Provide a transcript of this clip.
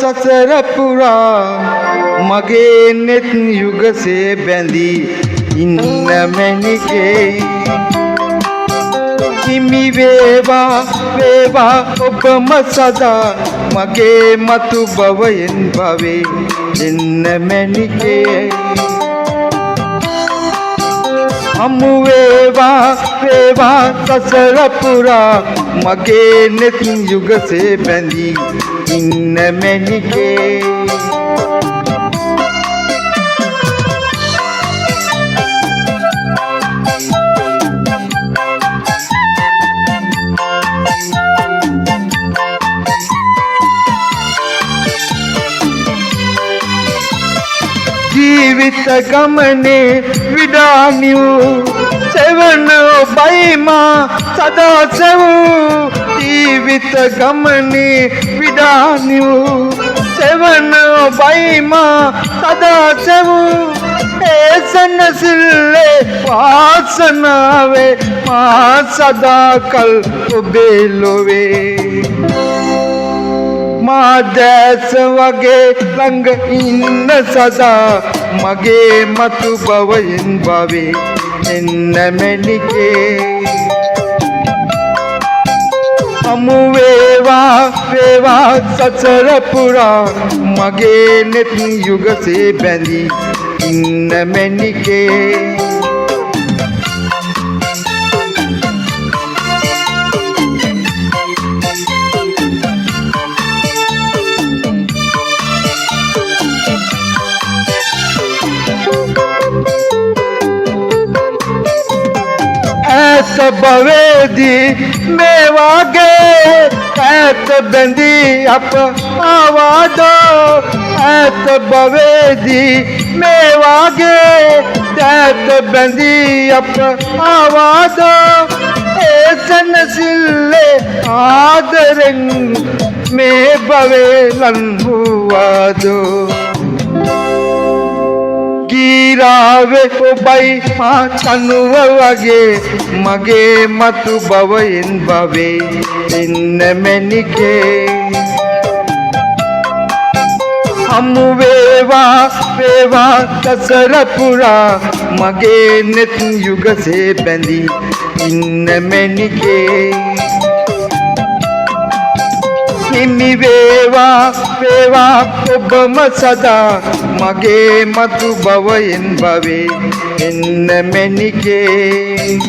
සසර පුරා මගේ නෙත් යුගසේ බැඳී ඉන්න මැණිකේ හිමි වේවා වේවා ඔබම සදා මගේ මතු භවයෙන් භවේ එන්න මැණිකේ හමු වේවා වේවා සසර පුරා මගේ නෙත් යුගසේ බැඳී ඉන්න මැණිකේ ජීවිත ගමනේ විඩානියු සෙවන බයිමා සදා සෙවූ ජීවිත ගමනේ විඩානියු සෙවන බයිමා සදා සෙවූ ඒසන සිල්ලේ වාසනාවේ මා සදාකල් ඔබේ ලොවේ මා දැස වගේ ළඟ ඉන්න සදා මගේ මතු භවයෙන් භවේ එන්න මැණිකේ හමු වේවා වේවා සසර පුරා මගේ නෙත් යුගසේ බැඳී ඉන්න මැණිකේ ऐत भवेदी मेवागे ऐत बंदी अप आवादो ऐत भवेदी मेवागे ऐत बंदी अप आवादो ऐसन सिल्ले आदरंग में भवे लंबुवादो ගීරාවේ ඔබයි මා තනුව වගේ මගේ මතු භවයෙන් භවේ එන්න මැණිකේ හමු වේවා වේවා සසර පුරා මගේ නෙත් යුගසේ බැඳී ඉන්න මැණිකේ හිමි වේවා වේවා ඔබම සදා මගේ මතු භවයෙන් භවේ එන්න මැණිකේ